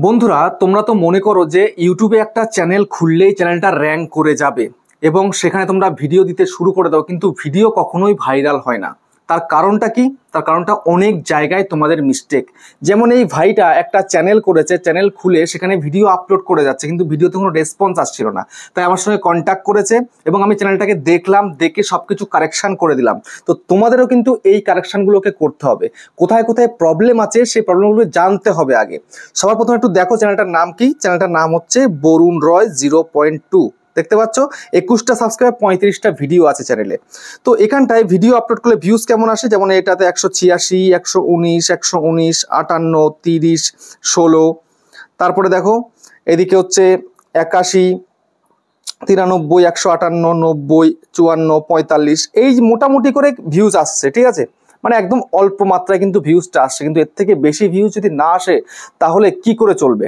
বন্ধুরা, তোমরা তো মনে করো যে ইউটিউবে একটা চ্যানেল খুললেই চ্যানেলটা র্যাঙ্ক করে যাবে এবং সেখানে তোমরা ভিডিও দিতে শুরু করে দাও, কিন্তু ভিডিও কখনোই ভাইরাল হয় না। তার কারণটা কি? তার কারণটা অনেক জায়গায় তোমাদের মিস্টেক। যেমন এই ভাইটা একটা চ্যানেল করেছে, চ্যানেল খুলে সেখানে ভিডিও আপলোড করে যাচ্ছে, কিন্তু ভিডিওতে কোনো রেসপন্স আসছিল না। তাই আমার সঙ্গে কন্ট্যাক্ট করেছে এবং আমি চ্যানেলটাকে দেখলাম, দেখে সব কিছু কারেকশান করে দিলাম। তো তোমাদেরও কিন্তু এই কারেকশানগুলোকে করতে হবে। কোথায় কোথায় প্রবলেম আছে সেই প্রবলেমগুলো জানতে হবে আগে। সবার প্রথমে একটু দেখো চ্যানেলটার নাম কি। চ্যানেলটার নাম হচ্ছে বরুণ রয় 0.2। দেখতে পাচ্ছ 21টা সাবস্ক্রাইব, 35টা ভিডিও আছে চ্যানেলে। তো এখানটায় ভিডিও আপলোড করলে ভিউজ কেমন আসে, যেমন এটাতে 186, 119, 119, 58, 30, 16। তারপরে দেখো এদিকে হচ্ছে 81, 93, 158, 90, 54, 45, এই মোটামুটি করে ভিউজ আসছে। ঠিক আছে, মানে একদম অল্প মাত্রায় কিন্তু ভিউজটা আসছে, কিন্তু এর থেকে বেশি ভিউজ যদি না আসে তাহলে কি করে চলবে?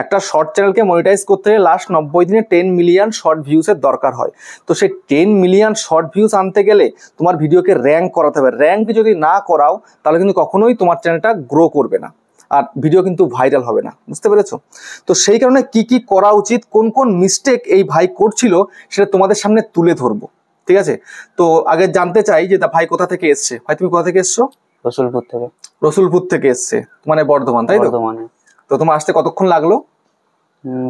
একটা শর্ট চ্যানেলকে মনিটাইজ করতে গেলে লাস্ট 90 দিনে 10 মিলিয়ন শর্ট ভিউজের দরকার হয়। তো সেই 10 মিলিয়ন শর্ট ভিউজ আনতে গেলে তোমার ভিডিওকে র্যাঙ্ক করাতে হবে। র্যাঙ্ক যদি না করাও তাহলে কিন্তু কখনোই তোমার চ্যানেলটা গ্রো করবে না, আর ভিডিও কিন্তু ভাইরাল হবে না। বুঝতে পেরেছো? তো সেই কারণে কি কি করা উচিত, কোন কোন মিস্টেক এই ভাই করছিল সেটা তোমাদের সামনে তুলে ধরবো। ঠিক আছে, তো আগে জানতে চাই যে ভাই কোথা থেকে এসছে। ভাই তুমি কোথা থেকে এসছো? রসুলপুর থেকে। রসুলপুর থেকে এসছে, মানে বর্ধমান, তাই তো? বর্ধমানে। তো তোমার আসতে কতক্ষণ লাগলো?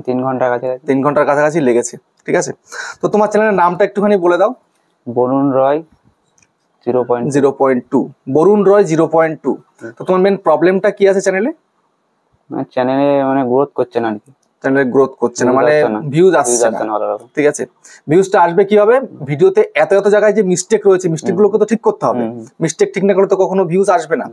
3 ঘন্টার কাছাকাছি। 3 ঘন্টার কাছাকাছি লেগেছে। ঠিক আছে, তো তোমার চ্যানেলের নামটা একটুখানি বলে দাও। বরুণ রয় 0.2। বরুণ রয় 0.2। তো তোমার মেন প্রবলেমটা কি আছে চ্যানেলে? চ্যানেলে মানে গ্রোথ করছে না আর কি। চ্যানেলে গ্রোথ করছে না, মানে ভিউজ আসছে না। ঠিক আছে, ভিউজটা আসবে কিভাবে? ভিডিওতে এত এত জায়গায় যে মিস্টেক রয়েছে, মিস্টেকগুলোকে তো ঠিক করতে হবে। মিস্টেক ঠিক না করলে তো কখনো ভিউজ আসবে না।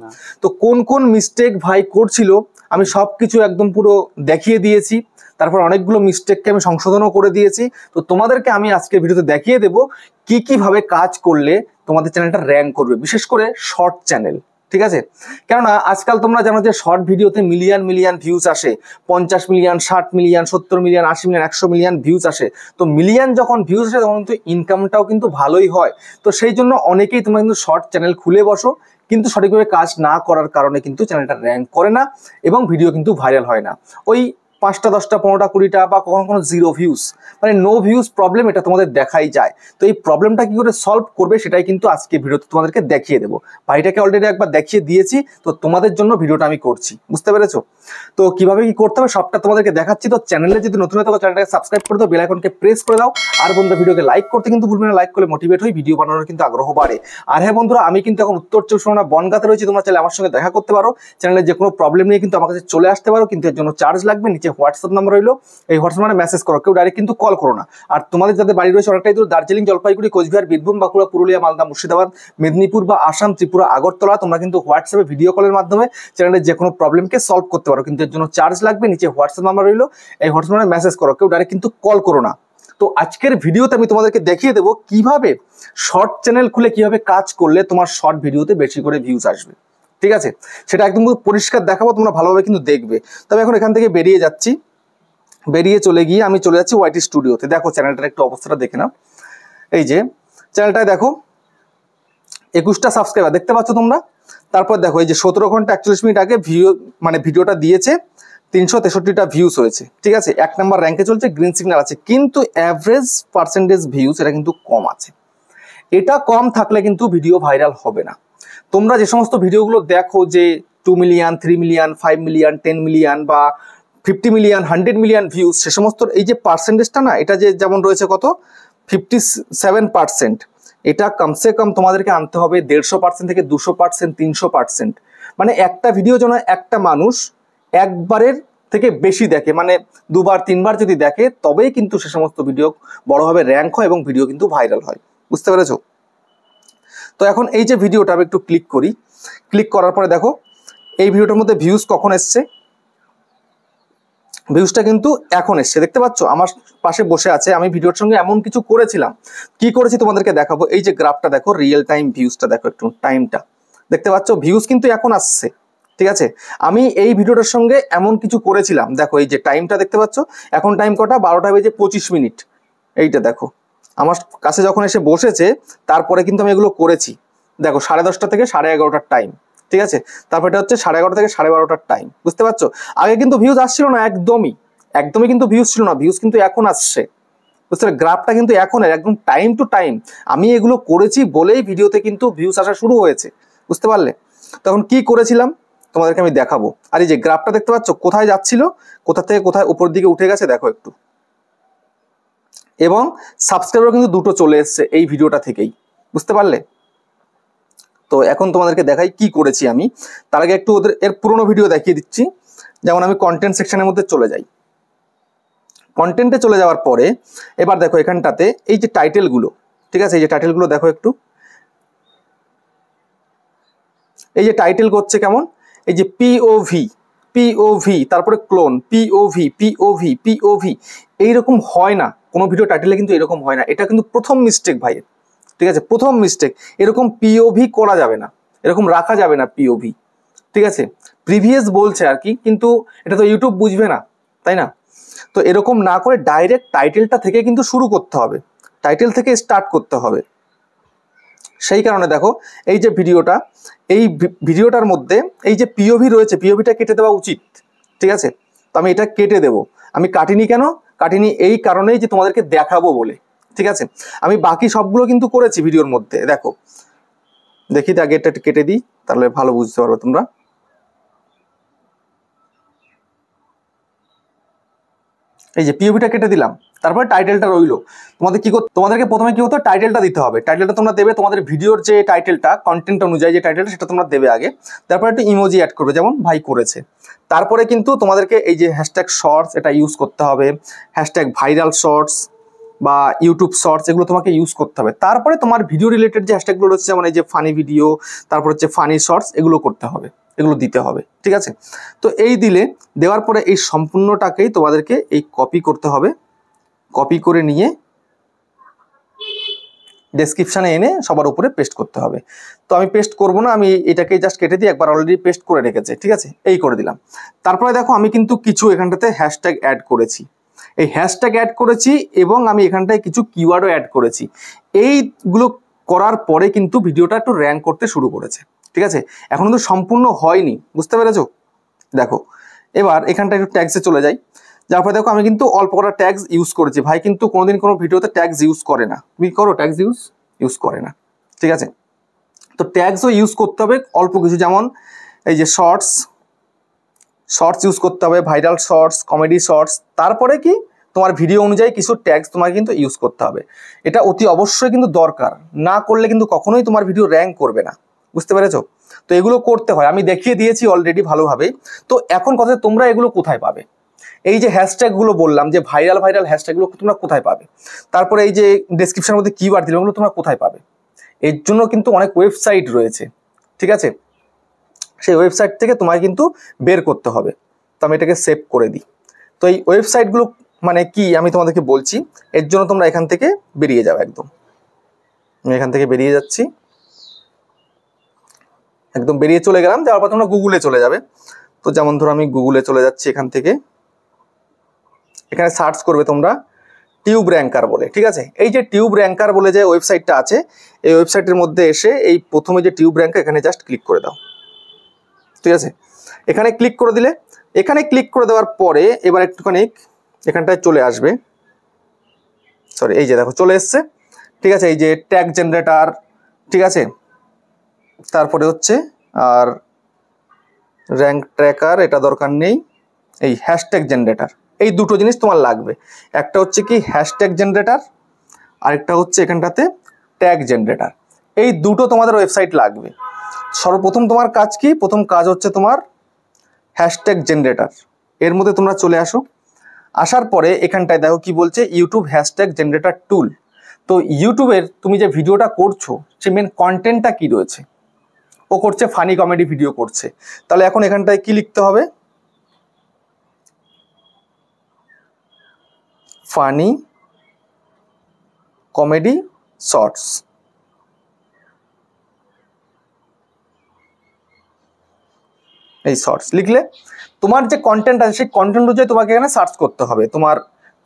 তো কোন কোন মিস্টেক ভাই করছিল আমি সবকিছু একদম পুরো দেখিয়ে দিয়েছি। তারপর অনেকগুলো মিস্টেককে আমি সংশোধনও করে দিয়েছি। তো তোমাদেরকে আমি আজকে ভিডিওতে দেখিয়ে দেবো কি কিভাবে কাজ করলে তোমাদের চ্যানেলটা র্যাঙ্ক করবে, বিশেষ করে শর্ট চ্যানেল। ঠিক আছে, কেননা আজকাল তোমরা জানো যে শর্ট ভিডিওতে মিলিয়ন মিলিয়ন ভিউজ আসে, 50 million, 60 million, 70 million, 80 million, 100 million views আসে। তো মিলিয়ন যখন ভিউজ আসে তখন কিন্তু ইনকামটাও কিন্তু ভালোই হয়। তো সেই জন্য অনেকেই তোমরা কিন্তু শর্ট চ্যানেল খুলে বসো, কিন্তু সঠিকভাবে কাজ না করার কারণে কিন্তু চ্যানেলটা র্যাঙ্ক করে না এবং ভিডিও কিন্তু ভাইরাল হয় না। ওই 5টা, 10টা, 15টা, 20টা বা কখনো কোনো 0 ভিউজ, মানে নো ভিউজ প্রবলেম, এটা তোমাদের দেখাই যায়। তো এই প্রবলেমটা কি করে সলভ করবে সেটাই কিন্তু আজকে ভিডিওতে তোমাদেরকে দেখিয়ে দেবো। ভাইটাকে অলরেডি একবার দেখিয়ে দিয়েছি, তো তোমাদের জন্য ভিডিওটা আমি করছি। বুঝতে পেরেছো? তো কিভাবে কি করতে হবে সবটা তোমাদেরকে দেখাচ্ছি। তো চ্যানেলে যদি নতুন হয়ে থাকো চ্যানেলটাকে সাবস্ক্রাইব করে দাও, বেল আইকনকে প্রেস করে দাও। আর বন্ধুরা ভিডিওকে লাইক করতে কিন্তু ভুলবে না, লাইক করলে মোটিভেট হই, ভিডিও বানানোর কিন্তু আগ্রহ বাড়ে। আর হ্যাঁ বন্ধুরা, আমি কিন্তু এখন উত্তর 24 পরগনা বনগাঁতে রয়েছি। তোমরা চাইলে আমার সঙ্গে দেখা করতে পারো, চ্যানেলে যে কোনো প্রবলেম নিয়ে কিন্তু আমার কাছে চলে আসতে পারো, কিন্তু এর জন্য চার্জ লাগবে। নিচে হোয়াটসঅ্যাপ নাম্বার রইলো, এই হোয়াটসঅ্যাপ নাম্বারে মেসেজ করো, কেউ ডাইরেক্ট কিন্তু কল করো না। আর তোমাদের যাদের বাড়ি রয়েছে অনেকটাই দূর, দার্জিলিং, জলপাইগুড়ি, কোচবিহার, বীরভূম, বাঁকুড়া, পুরুলিয়া, মালদা, মুর্শিদাবাদ, মেদিনীপুর বা আসাম, ত্রিপুরা, আগরতলা, তোমরা কিন্তু হোয়াটসঅ্যাপে ভিডিও কলের মাধ্যমে চ্যানেলের যে কোনো প্রবলেমকে সলভ করতে পারো, কিন্তু এর জন্য চার্জ লাগবে। নিচে হোয়াটসঅ্যাপ নাম্বার রইলো, এই হোয়াটসঅ্যাপ নাম্বারে মেসেজ করো, কেউ ডাইরেক্ট কিন্তু কল করো না। তো আজকের ভিডিওতে আমি তোমাদেরকে দেখিয়ে দেবো কিভাবে শর্ট চ্যানেল খুলে কিভাবে কাজ করলে তোমার শর্ট ভিডিওতে বেশি করে ভিউজ আসবে। ঠিক আছে, সেটা একদম পরিষ্কার দেখাবো, তোমরা ভালোভাবে কিন্তু দেখবে। তবে এখন এখান থেকে বেরিয়ে যাচ্ছি, বেরিয়ে চলে গিয়ে আমি চলে যাচ্ছি ওয়াইটি স্টুডিওতে। দেখো চ্যানেলটার একটু অবস্থাটা দেখে নাও। এই যে চ্যানেলটায় দেখো 21টা সাবস্ক্রাইবার দেখতে পাচ্ছ তোমরা। তারপর দেখো এই যে 17 ঘন্টা 41 মিনিট আগে ভিডিওটা দিয়েছে, 363টা ভিউজ হয়েছে। ঠিক আছে, 1 নাম্বার র্যাঙ্কে চলছে, গ্রিন সিগন্যাল আছে, কিন্তু অ্যাভারেজ পার্সেন্টেজ ভিউজ এটা কিন্তু কম আছে। এটা কম থাকলে কিন্তু ভিডিও ভাইরাল হবে না। তোমরা যে সমস্ত ভিডিওগুলো দেখো যে 2 মিলিয়ন, 3 মিলিয়ন, 5 মিলিয়ন, 10 মিলিয়ন বা 50 মিলিয়ন, 100 মিলিয়ন ভিউজ, সে সমস্ত এই যে পার্সেন্টেজটা না, এটা যে যেমন রয়েছে কত 57%, এটা কমসে কম তোমাদেরকে আনতে হবে 150% থেকে 200%, 300%। মানে একটা ভিডিও যেন একটা মানুষ একবারের থেকে বেশি দেখে, মানে 2বার 3বার যদি দেখে, তবেই কিন্তু সে সমস্ত ভিডিও বড়ভাবে র্যাঙ্ক হয় এবং ভিডিও কিন্তু ভাইরাল হয়। বুঝতে পেরেছো? তো এখন এই যে ভিডিওটা আমি একটু ক্লিক করি, ক্লিক করার পরে দেখো এই ভিডিওটার মধ্যে ভিউজ কখন এসছে। ভিউজটা কিন্তু এখন এসছে, দেখতে পাচ্ছ আমার পাশে বসে আছে। আমি ভিডিওর সঙ্গে এমন কিছু করেছিলাম, কি করেছি তোমাদেরকে দেখাবো। এই যে গ্রাফটা দেখো, রিয়েল টাইম ভিউজটা দেখো, একটু টাইমটা দেখতে পাচ্ছ, ভিউজ কিন্তু এখন আসছে। ঠিক আছে, আমি এই ভিডিওটার সঙ্গে এমন কিছু করেছিলাম, দেখো এই যে টাইমটা দেখতে পাচ্ছ, এখন টাইম কটা 12টা বেজে 25 মিনিট। এইটা দেখো আমার কাছে যখন এসে বসেছে, তারপরে কিন্তু আমি এগুলো করেছি। দেখো 10:30 থেকে 11:30টার টাইম, ঠিক আছে। তারপর এটা হচ্ছে 11:30 থেকে 12:30টার টাইম, বুঝতে পারছো। আগে কিন্তু ভিউজ আসছিল না, একদমই কিন্তু ভিউজ ছিল না, ভিউজ কিন্তু এখন আসছে, বুঝতে পারলে। গ্রাফটা কিন্তু এখন একদম টাইম টু টাইম আমি এগুলো করেছি বলেই ভিডিওতে কিন্তু ভিউজ আসা শুরু হয়েছে, বুঝতে পারলে। তখন কি করেছিলাম তোমাদেরকে আমি দেখাবো। আর এই যে গ্রাফটা দেখতে পাচ্ছ কোথায় যাচ্ছিল, কোথা থেকে কোথায় উপর দিকে উঠে গেছে দেখো একটু। এবং সাবস্ক্রাইবার কিন্তু দুটো চলে এসছে এই ভিডিওটা থেকেই, বুঝতে পারলে। তো এখন তোমাদেরকে দেখাই কি করেছি আমি। তার আগে একটু ওদের এর পুরোনো ভিডিও দেখিয়ে দিচ্ছি। যেমন আমি কন্টেন্ট সেকশনের মধ্যে চলে যাই, কন্টেন্টে চলে যাওয়ার পরে এবার দেখো এখানটাতে এই যে টাইটেলগুলো, ঠিক আছে, এই যে টাইটেলগুলো দেখো একটু। এই যে টাইটেল করছে কেমন, এই যে পিওভি তারপরে ক্লোন, পিওভি এইরকম হয় না কোনো ভিডিও টাইটেলে, কিন্তু এরকম হয় না। এটা কিন্তু প্রথম মিস্টেক ভাই, ঠিক আছে, প্রথম মিস্টেক। এরকম পিওভি করা যাবে না, এরকম রাখা যাবে না পিওভি, ঠিক আছে। প্রিভিয়াস বলছে আর কি, কিন্তু এটা তো ইউটিউব বুঝবে না, তাই না। তো এরকম না করে ডাইরেক্ট টাইটেলটা থেকে কিন্তু শুরু করতে হবে, টাইটেল থেকে স্টার্ট করতে হবে। সেই কারণে দেখো এই যে ভিডিওটা, এই ভিডিওটার মধ্যে এই যে পিওভি রয়েছে, পিওভিটা কেটে দেওয়া উচিত, ঠিক আছে। তো আমি এটা কেটে দেব। আমি কাটিনি কেন, কাটিনি এই কারণেই যে তোমাদেরকে দেখাবো বলে, ঠিক আছে। আমি বাকি সবগুলো কিন্তু করেছি ভিডিওর মধ্যে, দেখো দেখি আগে এটা কেটে দিই, তাহলে ভালো বুঝতে পারবে তোমরা। এই যে পিওভিটা কেটে দিলাম, তারপরে টাইটেলটা রইলো। তোমাদেরকে প্রথমে কি হতো, টাইটেলটা দিতে হবে। টাইটেলটা তোমরা দেবে তোমাদের ভিডিওর যে টাইটেলটা, কন্টেন্ট অনুযায়ী যে টাইটেলটা, সেটা তোমরা দেবে আগে। তারপরে একটু ইমোজি অ্যাড করবে, যেমন ভাই করেছে। তারপরে কিন্তু তোমাদেরকে এই যে হ্যাশট্যাগ শর্টস এটা ইউজ করতে হবে, হ্যাশট্যাগ ভাইরাল শর্টস বা ইউটিউব শর্টস, এগুলো তোমাকে ইউজ করতে হবে। তারপরে তোমার ভিডিও রিলেটেড যে হ্যাশট্যাগুলো রয়েছে, যেমন এই যে ফানি ভিডিও, তারপর হচ্ছে ফানি শর্টস, এগুলো করতে হবে, এগুলো দিতে হবে, ঠিক আছে। তো এই দেওয়ার পরে এই সম্পূর্ণটাকেই তোমাদেরকে এই কপি করতে হবে, কপি করে নিয়ে ডেসক্রিপশানে এনে সবার উপরে পেস্ট করতে হবে। তো আমি পেস্ট করব না, আমি এটাকে জাস্ট কেটে দিয়ে একবার অলরেডি পেস্ট করে রেখেছে, ঠিক আছে, এই করে দিলাম। তারপরে দেখো আমি কিন্তু কিছু এখানটাতে হ্যাশট্যাগ অ্যাড করেছি, এই হ্যাশট্যাগ অ্যাড করেছি এবং আমি এখানটায় কিছু কিওয়ার্ডও অ্যাড করেছি। এইগুলো করার পরে কিন্তু ভিডিওটা একটু র্যাঙ্ক করতে শুরু করেছে, ঠিক আছে। এখন কিন্তু সম্পূর্ণ হয়নি, বুঝতে পেরেছো। দেখো এবার এখানটা একটু ট্যাগসে চলে যাই। যার পরে দেখো আমি কিন্তু অল্প কটা ট্যাগস ইউজ করেছি। ভাই কিন্তু কোনোদিন কোনো ভিডিওতে ট্যাগস ইউজ করে না, তুমি করো ট্যাগস ইউজ করে না, ঠিক আছে। তো ট্যাগসও ইউজ করতে হবে অল্প কিছু, যেমন এই যে শর্টস ইউজ করতে হবে, ভাইরাল শর্টস, কমেডি শর্টস। তারপরে কি তোমার ভিডিও অনুযায়ী কিছু ট্যাগস তোমাকে কিন্তু ইউজ করতে হবে। এটা অতি অবশ্যই কিন্তু দরকার, না করলে কিন্তু কখনোই তোমার ভিডিও র্যাঙ্ক করবে না, বুঝতে পেরেছো। তো এগুলো করতে হয়, আমি দেখিয়ে দিয়েছি অলরেডি ভালোভাবে। তো এখন কথা, তোমরা এগুলো কোথায় পাবে? এই যে হ্যাশট্যাগুলো বললাম, যে ভাইরাল হ্যাশট্যাগুলো তোমরা কোথায় পাবে? তারপরে এই যে ডেসক্রিপশনের মধ্যে কিওয়ার্ড দিলাম, ওগুলো তোমরা কোথায় পাবে? এর জন্য কিন্তু অনেক ওয়েবসাইট রয়েছে, ঠিক আছে। সেই ওয়েবসাইট থেকে তোমায় কিন্তু বের করতে হবে। তো আমি এটাকে সেভ করে দিই। তো এই ওয়েবসাইটগুলো মানে কি আমি তোমাদেরকে বলছি, এর জন্য তোমরা এখান থেকে বেরিয়ে যাও একদম। আমি এখান থেকে বেরিয়ে যাচ্ছি, একদম বেরিয়ে চলে গেলাম। যাওয়ার পর তোমরা গুগলে চলে যাবে। তো যেমন ধরো আমি গুগলে চলে যাচ্ছি, এখান থেকে এখানে সার্চ করবে তোমরা টিউব র্যাঙ্কার বলে, ঠিক আছে। এই যে টিউব র্যাঙ্কার বলে যে ওয়েবসাইটটা আছে, এই ওয়েবসাইটের মধ্যে এসে এই প্রথমে যে টিউব র্যাঙ্কার, এখানে জাস্ট ক্লিক করে দাও, ঠিক আছে। এখানে ক্লিক করে দিলে, এখানে ক্লিক করে দেওয়ার পরে এবার একটুখানি এখানটায় চলে আসবে, সরি এই যে দেখো চলে এসছে, ঠিক আছে। এই যে ট্যাগ জেনারেটর, ঠিক আছে, তারপরে হচ্ছে আর র্যাঙ্ক ট্র্যাকার, এটা দরকার নেই। এই হ্যাশট্যাগ জেনারেটর, এই দুটো জিনিস তোমার লাগবে। একটা হচ্ছে কি হ্যাশট্যাগ জেনারেটর, আরেকটা হচ্ছে এখানটাতে ট্যাগ জেনারেটর। এই দুটো তোমাদের ওয়েবসাইট লাগবে। সর্বপ্রথম তোমার কাজ কি? প্রথম কাজ হচ্ছে তোমার হ্যাশট্যাগ জেনারেটর, এর মধ্যে তোমরা চলে আসো। আসার পরে এখানটায় দেখো কি বলছে, ইউটিউব হ্যাশট্যাগ জেনারেটর টুল। তো ইউটিউবের তুমি যে ভিডিওটা করছো, সে মেন কন্টেন্টটা কি রয়েছে? ও করছে ফানি কমেডি ভিডিও করছে, তাহলে এখন এখানটায় কি লিখতে হবে? ফানি কমেডি শর্টস, এই শর্টস লিখলে তোমার যে কন্টেন্ট আছে, সেই কন্টেন্ট অনুযায়ী তোমাকে এখানে সার্চ করতে হবে। তোমার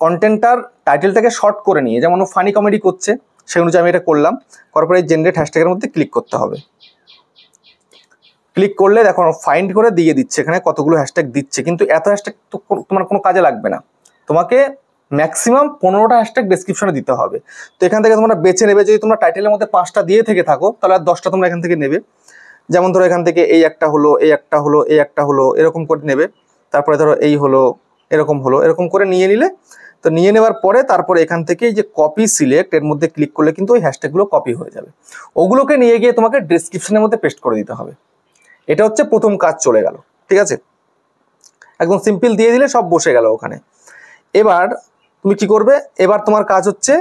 কন্টেন্টটার টাইটেলটাকে শর্ট করে নিয়ে, যেমন ও ফানি কমেডি করছে, সেই অনুযায়ী আমি এটা করলাম। করার পরে জেনারেট হ্যাশট্যাগের মধ্যে ক্লিক করতে হবে। ক্লিক করলে দেখো ফাইন্ড করে দিয়ে দিচ্ছে এখানে কতগুলো হ্যাশট্যাগ দিচ্ছে, কিন্তু এত হ্যাশট্যাগ তো তোমার কোনো কাজে লাগবে না, তোমাকে ম্যাক্সিমাম 15টা হ্যাশট্যাগ ডেসক্রিপশনে দিতে হবে। তো এখান থেকে তোমরা বেছে নেবে, যদি তোমরা টাইটেলের মধ্যে 5টা দিয়ে থেকে থাকো তাহলে আর 10টা তোমরা এখান থেকে নেবে। যেমন ধরো এখান থেকে এই একটা হলো, এই একটা হলো, এই একটা হলো, এরকম করে নেবে। তারপরে ধরো এই হলো, এরকম হলো, এরকম করে নিয়ে নিলে। তো নিয়ে নেওয়ার পরে তারপরে এখান থেকে এই যে কপি সিলেক্ট এর মধ্যে ক্লিক করলে কিন্তু ওই হ্যাশট্যাগুলো কপি হয়ে যাবে, ওগুলোকে নিয়ে গিয়ে তোমাকে ডেসক্রিপশনের মধ্যে পেস্ট করে দিতে হবে। এটা হচ্ছে প্রথম কাজ চলে গেল, ঠিক আছে, একদম সিম্পল দিয়ে দিলে সব বসে গেল ওখানে। এবার তুমি কি করবে, এবার তোমার কাজ হচ্ছে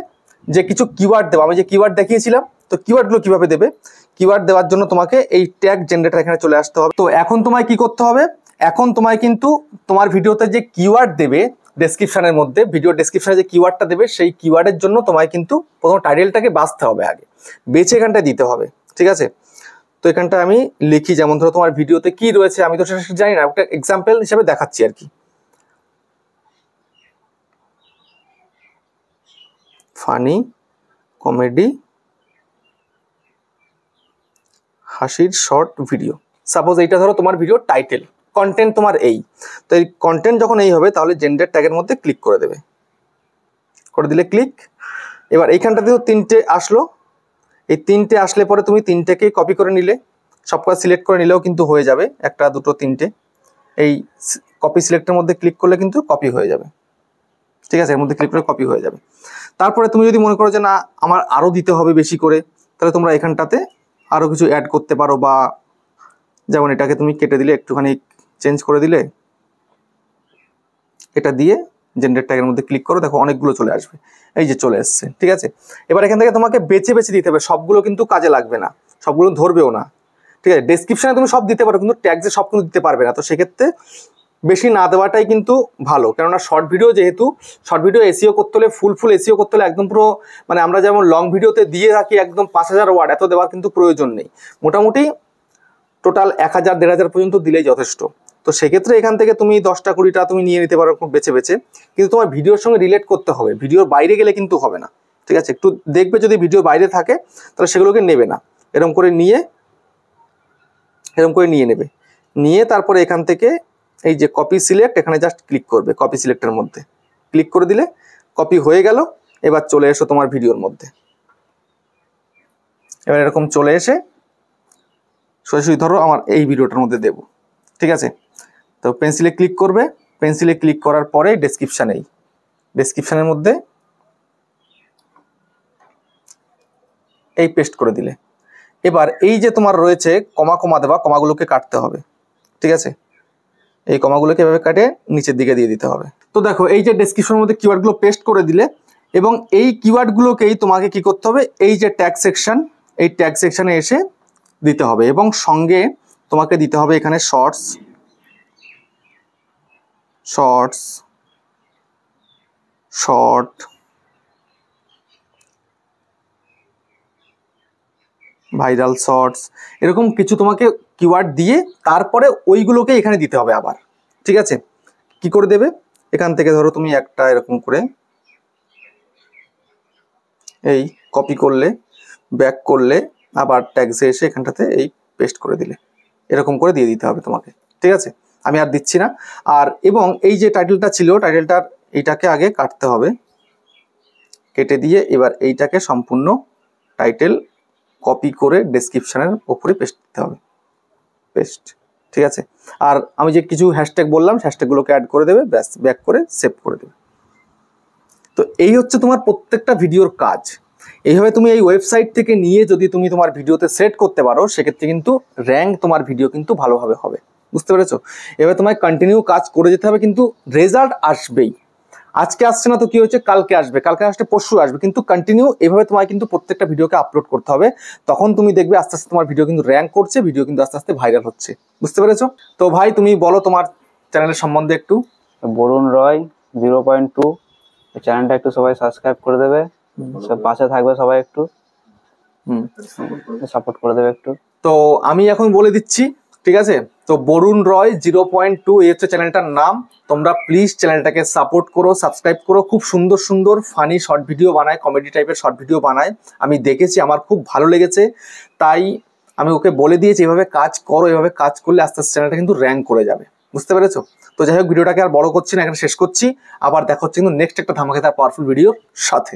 যে কিছু কিওয়ার্ড দেবো, আমি যে কিওয়ার্ড দেখিয়েছিলাম, তো কিওয়ার্ডগুলো কিভাবে দেবে, কিওয়ার্ড দেওয়ার জন্য তোমাকে এই ট্যাগ জেনারেটর এখানে চলে আসতে হবে। তো এখন তোমায় কি করতে হবে, এখন তোমায় কিন্তু তোমার ভিডিওতে যে কিওয়ার্ড দেবে ডেসক্রিপশনের মধ্যে, ভিডিও ডেসক্রিপশনে যে কিওয়ার্ডটা দেবে সেই কিওয়ার্ডের জন্য তোমায় কিন্তু প্রথম টাইটেলটাকে বাছতে হবে, আগে বেছে এখানটায় দিতে হবে, ঠিক আছে। তো এখানটা আমি লিখি, যেমন ধরো তোমার ভিডিওতে কি রয়েছে আমি তো সেটা জানি না, একটা এক্সাম্পল হিসেবে দেখাচ্ছি আর কি। ফানি কমেডি হাসির শর্ট ভিডিও, সাপোজ এইটা ধরো তোমার ভিডিও টাইটেল, কন্টেন্ট তোমার এই। তো এই কন্টেন্ট যখন এই হবে তাহলে জেন্ডার ট্যাগের মধ্যে ক্লিক করে দেবে, করে দিলে ক্লিক। এবার এইখানটাতেও 3টে আসলো, এই 3টে আসলে পরে তুমি 3টেকেই কপি করে নিলে, সবকটা সিলেক্ট করে নিলেও কিন্তু হয়ে যাবে, 1 2 3টে। এই কপি সিলেক্টের মধ্যে ক্লিক করলে কিন্তু কপি হয়ে যাবে, ঠিক আছে, এর মধ্যে ক্লিক করে কপি হয়ে যাবে। তারপরে তুমি যদি মনে করো যে না আমার আরও দিতে হবে বেশি করে, তাহলে তোমরা এখানটাতে আরও কিছু অ্যাড করতে পারো, বা যেমন এটাকে তুমি কেটে দিলে, একটুখানি চেঞ্জ করে দিলে, এটা দিয়ে জেন্ডার ট্যাগের মধ্যে ক্লিক করো, দেখো অনেকগুলো চলে আসবে, এই যে চলে এসছে, ঠিক আছে। এবার এখান থেকে তোমাকে বেছে বেছে দিতে হবে, সবগুলো কিন্তু কাজে লাগবে না, সবগুলো ধরবেও না, ঠিক আছে। ডেসক্রিপশনে তুমি সব দিতে পারো, কিন্তু ট্যাগসে সব কিন্তু দিতে পারবে না, তো সেক্ষেত্রে বেশি না দেওয়াটাই কিন্তু ভালো। কেননা শর্ট ভিডিও, যেহেতু শর্ট ভিডিও এসইও করতে হলে, ফুল এসইও করতে হলে একদম পুরো, মানে আমরা যেমন লং ভিডিওতে দিয়ে রাখি একদম 5000 ওয়ার্ড, এত দেওয়ার কিন্তু প্রয়োজন নেই, মোটামুটি টোটাল 1000 1500 পর্যন্ত দিলেই যথেষ্ট। তো সেক্ষেত্রে এখান থেকে তুমি 10টা 20টা তুমি নিয়ে নিতে পারো বেছে বেছে, কিন্তু তোমার ভিডিওর সঙ্গে রিলেট করতে হবে, ভিডিওর বাইরে গেলে কিন্তু হবে না, ঠিক আছে। একটু দেখবে যদি ভিডিও বাইরে থাকে তাহলে সেগুলোকে নেবে না, এরকম করে নিয়ে নেবে, নিয়ে তারপরে এখান থেকে এই যে কপি সিলেক্ট, এখানে জাস্ট ক্লিক করবে, কপি সিলেক্টের মধ্যে ক্লিক করে দিলে কপি হয়ে গেল। এবার চলে এসো তোমার ভিডিওর মধ্যে, এবার এরকম চলে এসে সরাসরি ধরো আমার এই ভিডিওটার মধ্যে দেব, ঠিক আছে। তো পেন্সিলে ক্লিক করবে, পেন্সিলে ক্লিক করার পরে ডেসক্রিপশনের মধ্যে এই পেস্ট করে দিলে। এবার এই যে তোমার রয়েছে কমা দেওয়া, কমাগুলোকে কাটতে হবে, ঠিক আছে, এই কমাগুলোকে এভাবে কাটে নিচের দিকে দিয়ে দিতে হবে। তো দেখো এই যে ডেসক্রিপশনের মধ্যে কিওয়ার্ডগুলো পেস্ট করে দিলে, এবং এই কিওয়ার্ডগুলোকেই তোমাকে কি করতে হবে, এই যে ট্যাগ সেকশন, এই ট্যাগ সেকশনে এসে দিতে হবে, এবং সঙ্গে তোমাকে দিতে হবে এখানে শর্টস, শর্ট, ভাইরাল শর্টস, এরকম কিছু তোমাকে কিওয়ার্ড দিয়ে তারপরে ওইগুলোকে এখানে দিতে হবে আবার, ঠিক আছে। কি করে দেবে, এখান থেকে ধরো তুমি একটা এরকম করে এই কপি করলে, ব্যাক করলে, আবার ট্যাগসে এসে এখানটাতে এই পেস্ট করে দিলে, এরকম করে দিয়ে দিতে হবে তোমাকে, ঠিক আছে। আমি আর দিচ্ছি না। আর এবং এই যে টাইটেলটা ছিল, টাইটেলটার এইটাকে আগে কাটতে হবে, কেটে দিয়ে এবার এইটাকে সম্পূর্ণ টাইটেল কপি করে ডেসক্রিপশনের উপরে পেস্ট দিতে হবে, পেস্ট, ঠিক আছে। আর আমি যে কিছু হ্যাশট্যাগ বললাম, হ্যাশট্যাগুলোকে অ্যাড করে দেবে, ব্যাস, ব্যাক করে সেভ করে দেবে। তো এই হচ্ছে তোমার প্রত্যেকটা ভিডিওর কাজ। এইভাবে তুমি এই ওয়েবসাইট থেকে নিয়ে যদি তুমি তোমার ভিডিওতে সেট করতে পারো, সেক্ষেত্রে কিন্তু র্যাঙ্ক তোমার ভিডিও কিন্তু ভালোভাবে হবে, বুঝতে পেরেছো। এবার তোমায় কন্টিনিউ কাজ করে যেতে হবে, কিন্তু রেজাল্ট আসবেই। আজকে আসছে না তো কি হয়েছে, কালকে আসবে, কালকে আসলে পরশু আসবে, কিন্তু কন্টিনিউ এভাবে তোমায় কিন্তু প্রত্যেকটা ভিডিওকে আপলোড করতে হবে। তখন তুমি দেখবে আস্তে আস্তে তোমার ভিডিও কিন্তু র্যাঙ্ক করছে, ভিডিও কিন্তু আস্তে আস্তে ভাইরাল হচ্ছে, বুঝতে পেরেছো। তো ভাই তুমি বলো তোমার চ্যানেলের সম্বন্ধে একটু। বরুণ রয় 0.2, চ্যানেলটা একটু সবাই সাবস্ক্রাইব করে দেবে, সব পাশে থাকবে সবাই, একটু সাপোর্ট করে দেবে একটু। তো আমি এখন বলে দিচ্ছি, ঠিক আছে। তো বরুণ রয় 0.2 এই হচ্ছে চ্যানেলটার নাম। তোমরা প্লিজ চ্যানেলটাকে সাপোর্ট করো, সাবস্ক্রাইব করো। খুব সুন্দর সুন্দর ফানি শর্ট ভিডিও বানায়, কমেডি টাইপের শর্ট ভিডিও বানায়, আমি দেখেছি, আমার খুব ভালো লেগেছে, তাই আমি ওকে বলে দিয়েছি এভাবে কাজ করো, এভাবে কাজ করলে আস্তে আস্তে চ্যানেলটা কিন্তু র্যাঙ্ক করে যাবে, বুঝতে পেরেছো? তো যাই হোক, ভিডিওটাকে আর বড় করছি না, এখানে শেষ করছি। আবার দেখা হচ্ছে কিন্তু নেক্সট একটা ধামাকাদার পাওয়ারফুল ভিডিওর সাথে।